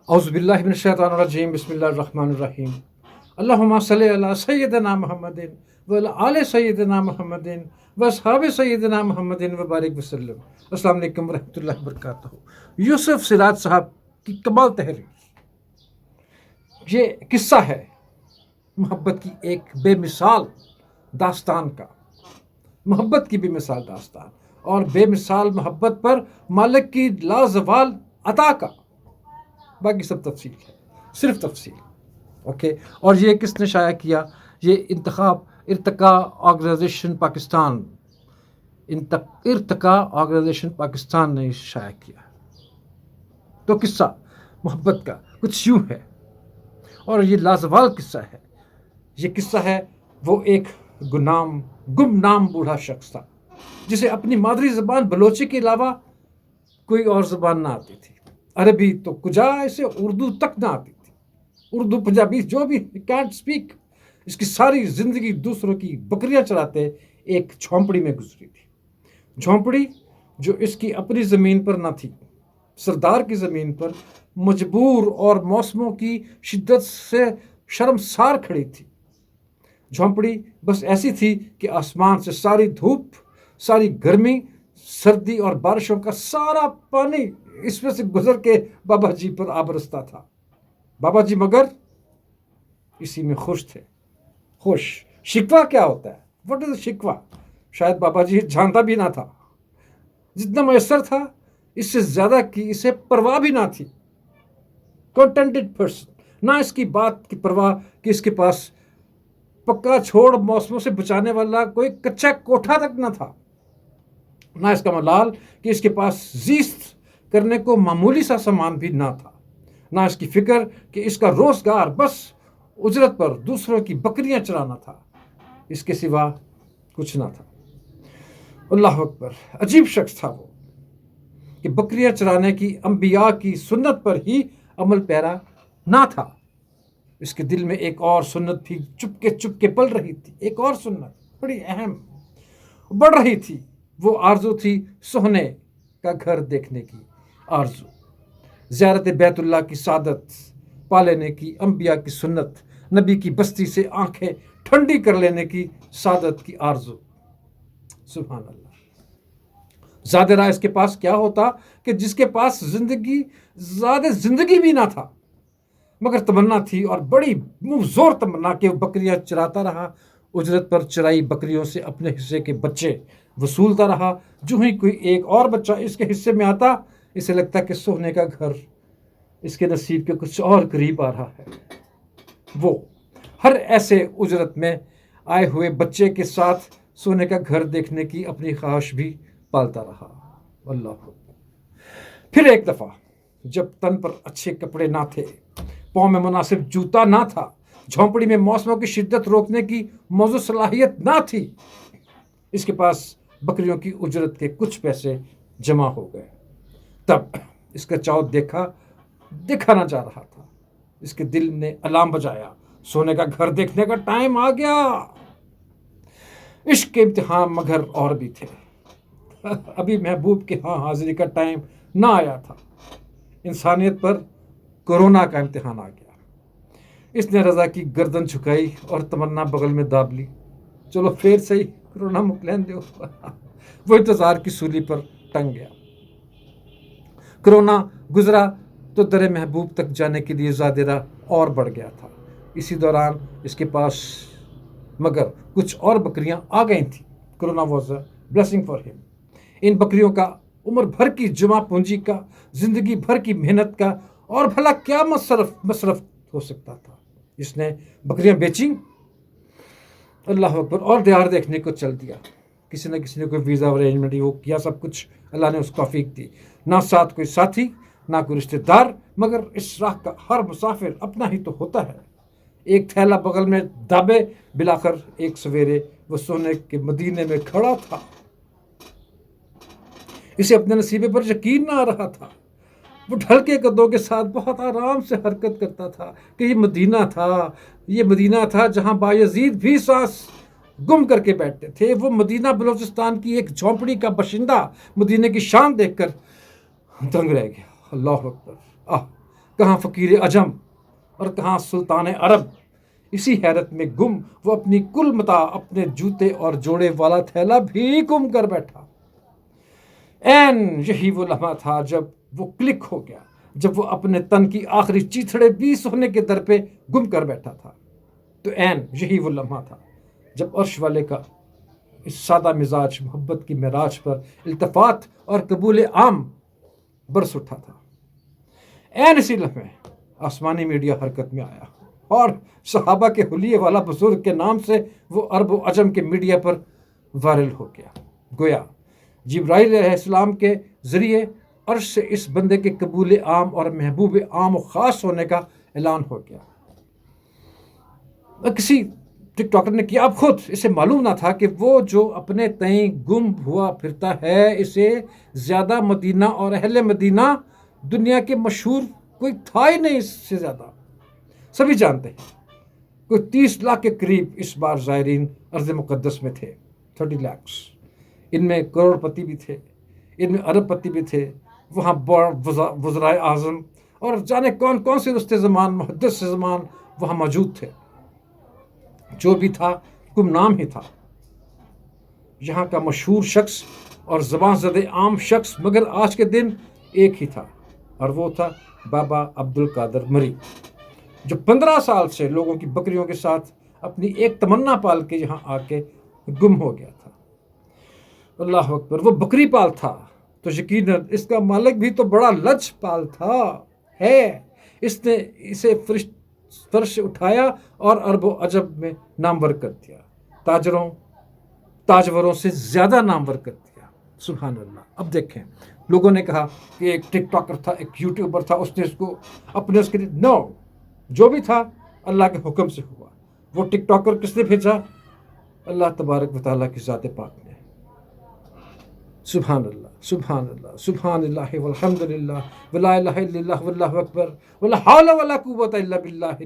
اعوذ باللہ من الشیطان الرجیم بسم اللہ الرحمن الرحیم اللہم صلی علی سیدنا محمد وعلی آل سیدنا محمد واصحاب سیدنا محمد وبارک وسلم۔ السلام علیکم ورحمۃ اللہ وبرکاتہ۔ یوسف سراج صاحب کی کمال تحریر، یہ قصہ ہے محبت کی ایک بے مثال داستان کا، محبت کی بے مثال داستان اور بے مثال محبت پر مالک کی لازوال عطا کا۔ باقی سب تفصیل ہے، صرف تفصیل۔ اوکے، اور یہ کس نے شائع کیا؟ یہ ارتقا آرگنائزیشن پاکستان نے شائع کیا۔ تو قصہ محبت کا کچھ یوں ہے، اور یہ لازوال قصہ ہے۔ یہ قصہ ہے وہ ایک گمنام بوڑھا شخص تھا جسے اپنی مادری زبان بلوچی کے علاوہ کوئی اور زبان نہ آتی تھی۔ عربی تو کجا اسے اردو تک نہ آتی تھی، اردو پنجابی جو بھی کینٹ سپیک۔ اس کی ساری زندگی دوسروں کی بکریاں چراتے ایک جھونپڑی میں گزری تھی، جھونپڑی جو اس کی اپنی زمین پر نہ تھی، سردار کی زمین پر مجبور اور موسموں کی شدت سے شرمسار کھڑی تھی۔ جھونپڑی بس ایسی تھی کہ آسمان سے ساری دھوپ، ساری گرمی، سردی اور بارشوں کا سارا پانی اس میں سے گزر کے بابا جی پر آ برستا تھا۔ بابا جی مگر اسی میں خوش تھے۔ خوش شکوہ کیا ہوتا ہے؟ واٹ از شکوہ؟ شاید بابا جی جانتا بھی نہ تھا۔ جتنا میسر تھا اس سے زیادہ کی اسے پرواہ بھی نہ تھی۔ کنٹینٹڈ پرسن، نہ اس کی بات کی پرواہ کہ اس کے پاس پکا چھوڑ موسموں سے بچانے والا کوئی کچا کوٹھا تک نہ تھا، نہ اس کا ملال کہ اس کے پاس زیست کرنے کو معمولی سا سامان بھی نہ تھا، نہ اس کی فکر کہ اس کا روزگار بس اجرت پر دوسروں کی بکریاں چرانا تھا۔ اس کے سوا کچھ نہ تھا۔ اللہ اکبر، عجیب شخص تھا وہ کہ بکریاں چرانے کی انبیاء کی سنت پر ہی عمل پیرا نہ تھا۔ اس کے دل میں ایک اور سنت بھی چپ کے پل رہی تھی، ایک اور سنت بڑی اہم بڑھ رہی تھی۔ وہ آرزو تھی سونے کا گھر دیکھنے کی آرزو، زیارت بیت اللہ کی سعادت پا لینے کی انبیاء کی سنت، نبی کی بستی سے آنکھیں ٹھنڈی کر لینے کی سعادت کی آرزو۔ سبحان اللہ۔ زیادہ راہ اس کے پاس کیا ہوتا کہ جس کے پاس زیادہ زندگی بھی نہ تھا، مگر تمنا تھی، اور بڑی منہ زور تمنا کہ وہ بکریاں چراتا رہا، اجرت پر چرائی بکریوں سے اپنے حصے کے بچے وصولتا رہا۔ جو ہی کوئی ایک اور بچہ اس کے حصے میں آتا، اسے لگتا کہ سونے کا گھر اس کے نصیب کے کچھ اور قریب آ رہا ہے۔ وہ ہر ایسے اجرت میں آئے ہوئے بچے کے ساتھ سونے کا گھر دیکھنے کی اپنی خواہش بھی پالتا رہا۔ اللہ۔ پھر ایک دفعہ جب تن پر اچھے کپڑے نہ تھے، پاؤں میں مناسب جوتا نہ تھا، جھونپڑی میں موسموں کی شدت روکنے کی موزوں صلاحیت نہ تھی، اس کے پاس بکریوں کی اجرت کے کچھ پیسے جمع ہو گئے۔ تب اس کا چاؤ دیکھا نہ جا رہا تھا۔ اس کے دل نے الارم بجایا، سونے کا گھر دیکھنے کا ٹائم آ گیا۔ عشق کے امتحان مگر اور بھی تھے۔ ابھی محبوب کے ہاں حاضری کا ٹائم نہ آیا تھا، انسانیت پر کورونا کا امتحان آ گیا۔ اس نے رضا کی گردن جھکائی اور تمنا بغل میں داب لی۔ چلو پھر صحیح، کورونا مکلین دیو۔ وہ انتظار کی سولی پر ٹنگ گیا۔ کورونا گزرا تو در محبوب تک جانے کے لیے زیادہ راہ اور بڑھ گیا تھا۔ اسی دوران اس کے پاس مگر کچھ اور بکریاں آ گئی تھیں۔ Corona was a blessing for ہم۔ ان بکریوں کا عمر بھر کی جمع پونجی کا، زندگی بھر کی محنت کا اور بھلا کیا مصرف ہو سکتا تھا۔ اس نے بکریاں بیچیں، اللہ اکبر، اور دیار دیکھنے کو چل دیا۔ کسی نہ کسی نے کوئی ویزا ارینجمنٹ وہ کیا، سب کچھ اللہ نے اس کو توفیق دی۔ نہ ساتھ کوئی ساتھی، نہ کوئی رشتہ دار، مگر اس راہ کا ہر مسافر اپنا ہی تو ہوتا ہے۔ ایک تھیلا بغل میں دابے، بلاخر ایک سویرے وہ سونے کے مدینے میں کھڑا تھا۔ اسے اپنے نصیبے پر یقین نہ آ رہا تھا۔ وہ ڈھلکے قدوں کے ساتھ بہت آرام سے حرکت کرتا تھا کہ یہ مدینہ تھا جہاں بایزید بھی سانس گم کر کے بیٹھتے تھے۔ وہ مدینہ بلوچستان کی ایک جھونپڑی کا باشندہ مدینے کی شان دیکھ کر دنگ رہ گیا۔ اللہ اکبر، کہاں فقیر عجم اور کہاں سلطان عرب، اسی حیرت میں گم وہ اپنی کل متاع، اپنے جوتے اور جوڑے والا تھیلا بھی گم کر بیٹھا۔ یہی وہ لمحہ تھا جب وہ کلک ہو گیا، جب وہ اپنے تن کی آخری چیتھڑے بھی سونے کے در پہ گم کر بیٹھا تھا۔ تو یہی وہ لمحہ تھا جب عرش والے کا اس سادہ مزاج محبت کی معراج پر التفات اور قبول عام برس اٹھا تھا۔ اسی لمحے آسمانی میڈیا حرکت میں آیا اور صحابہ کے حلیے والا بزرگ کے نام سے وہ عرب و عجم کے میڈیا پر وائرل ہو گیا۔ گویا جبرائیل علیہ السلام کے ذریعے عرش سے اس بندے کے قبول عام اور محبوب عام و خاص ہونے کا اعلان ہو گیا۔ کسی ٹک ٹاکر نے کیا، اب خود اسے معلوم نہ تھا کہ وہ جو اپنے تئیں گم ہوا پھرتا ہے، اسے زیادہ مدینہ اور اہل مدینہ دنیا کے مشہور کوئی تھا ہی نہیں اس سے زیادہ۔ سبھی جانتے ہیں کوئی 30 لاکھ کے قریب اس بار زائرین ارض مقدس میں تھے، 30 لاکھ۔ ان میں کروڑ پتی بھی تھے، ان میں ارب پتی بھی تھے، وہاں وزرائے اعظم اور جانے کون کون سے رشتے زمان، محدث زمان وہاں موجود تھے۔ جو بھی تھا گمنام ہی تھا، یہاں کا مشہور شخص اور زبان زدہ عام شخص، مگر آج کے دن ایک ہی تھا، اور وہ تھا بابا عبد القادر مری، جو 15 سال سے لوگوں کی بکریوں کے ساتھ اپنی ایک تمنا پال کے یہاں آ کے گم ہو گیا تھا۔ اللہ اکبر، وہ بکری پال تھا تو یقیناً اس کا مالک بھی تو بڑا لچ پال تھا ہے۔ اس نے اسے فرش اٹھایا اور عرب و عجب میں نامور کر دیا، تاجوروں سے زیادہ نامور کر دیا۔ سبحان اللہ۔ اب دیکھیں، لوگوں نے کہا کہ ایک ٹک ٹاکر تھا، ایک یوٹیوبر تھا، اس نے اس کو اپنے اس کے لیے نو، جو بھی تھا اللہ کے حکم سے ہوا۔ وہ ٹک ٹاکر کس نے بھیجا؟ اللہ تبارک و تعالیٰ کی ذات پاک نے۔ سبحان اللہ، سبحان اللہ، سبحان اللہ والحمد للہ ولا الہ الا اللہ واللہ اکبر ولا حول ولا قوت الا باللہ